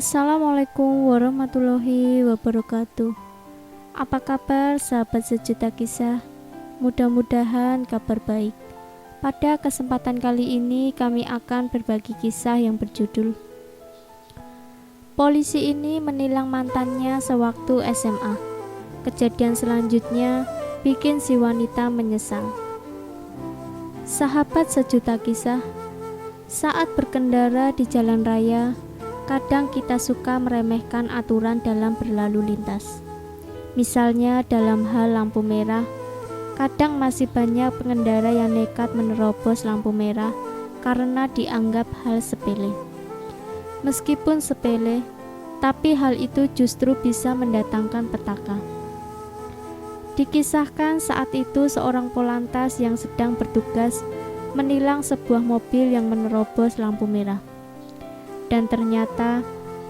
Assalamualaikum warahmatullahi wabarakatuh. Apa kabar sahabat sejuta kisah? Mudah-mudahan kabar baik. Pada kesempatan kali ini kami akan berbagi kisah yang berjudul Polisi ini menilang mantannya sewaktu SMA. Kejadian selanjutnya bikin si wanita menyesal. Sahabat sejuta kisah, saat berkendara di jalan raya, kadang kita suka meremehkan aturan dalam berlalu lintas. Misalnya dalam hal lampu merah, kadang masih banyak pengendara yang nekat menerobos lampu merah karena dianggap hal sepele. Meskipun sepele, tapi hal itu justru bisa mendatangkan petaka. Dikisahkan saat itu seorang polantas yang sedang bertugas menilang sebuah mobil yang menerobos lampu merah. Dan ternyata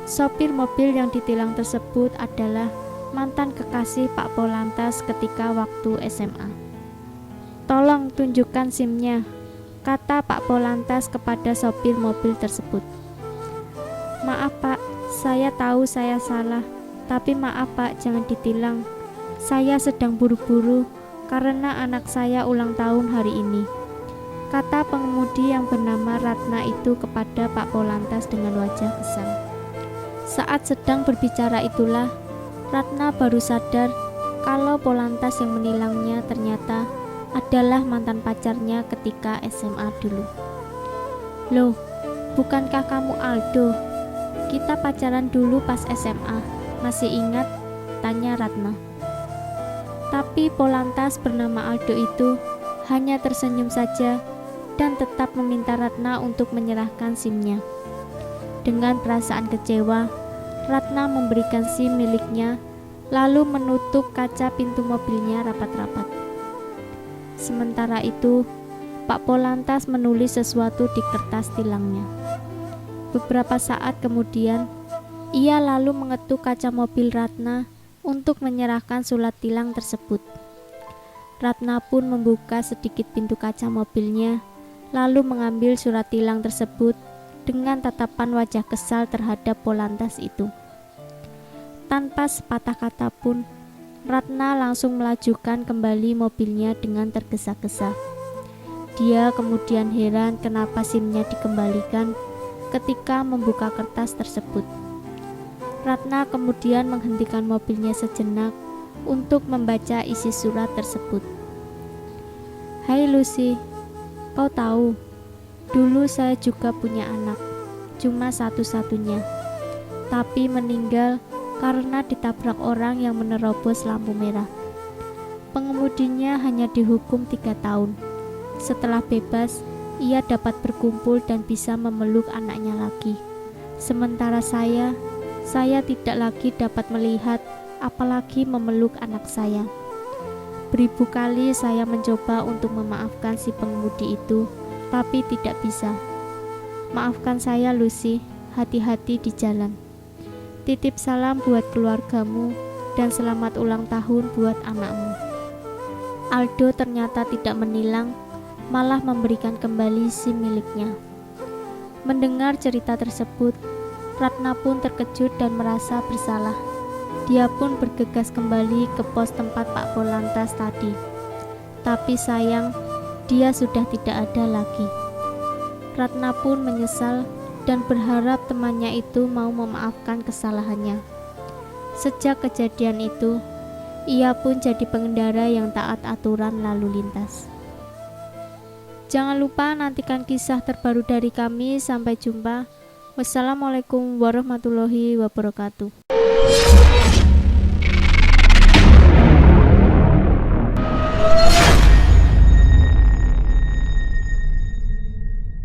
sopir mobil yang ditilang tersebut adalah mantan kekasih Pak Polantas ketika waktu SMA. "Tolong tunjukkan SIM-nya," kata Pak Polantas kepada sopir mobil tersebut. "Maaf Pak, saya tahu saya salah, tapi maaf Pak, jangan ditilang. Saya sedang buru-buru karena anak saya ulang tahun hari ini," kata pengemudi yang bernama Ratna itu kepada Pak Polantas dengan wajah kesal. Saat sedang berbicara itulah, Ratna baru sadar kalau Polantas yang menilangnya ternyata adalah mantan pacarnya ketika SMA dulu. "Loh, bukankah kamu Aldo? Kita pacaran dulu pas SMA, masih ingat?" tanya Ratna. Tapi Polantas bernama Aldo itu hanya tersenyum saja dan tetap meminta Ratna untuk menyerahkan SIM-nya. Dengan perasaan kecewa, Ratna memberikan SIM miliknya, lalu menutup kaca pintu mobilnya rapat-rapat. Sementara itu, Pak Polantas menulis sesuatu di kertas tilangnya. Beberapa saat kemudian, ia lalu mengetuk kaca mobil Ratna untuk menyerahkan surat tilang tersebut. Ratna pun membuka sedikit pintu kaca mobilnya, lalu mengambil surat tilang tersebut dengan tatapan wajah kesal terhadap Polantas itu. Tanpa sepatah kata pun, Ratna langsung melajukan kembali mobilnya dengan tergesa-gesa. Dia kemudian heran kenapa SIM-nya dikembalikan ketika membuka kertas tersebut. Ratna kemudian menghentikan mobilnya sejenak untuk membaca isi surat tersebut. "Hai Lucy, kau tahu, dulu saya juga punya anak, cuma satu-satunya, tapi meninggal karena ditabrak orang yang menerobos lampu merah. Pengemudinya hanya dihukum 3 tahun. Setelah bebas, ia dapat berkumpul dan bisa memeluk anaknya lagi. Sementara saya tidak lagi dapat melihat, apalagi memeluk anak saya. Beribu kali saya mencoba untuk memaafkan si pengemudi itu, tapi tidak bisa. Maafkan saya Lucy, hati-hati di jalan. Titip salam buat keluargamu dan selamat ulang tahun buat anakmu." Aldo ternyata tidak menilang, malah memberikan kembali SIM miliknya. Mendengar cerita tersebut, Ratna pun terkejut dan merasa bersalah. Dia pun bergegas kembali ke pos tempat Pak Polantas tadi. Tapi sayang, dia sudah tidak ada lagi. Ratna pun menyesal dan berharap temannya itu mau memaafkan kesalahannya. Sejak kejadian itu, ia pun jadi pengendara yang taat aturan lalu lintas. Jangan lupa nantikan kisah terbaru dari kami. Sampai jumpa. Wassalamualaikum warahmatullahi wabarakatuh.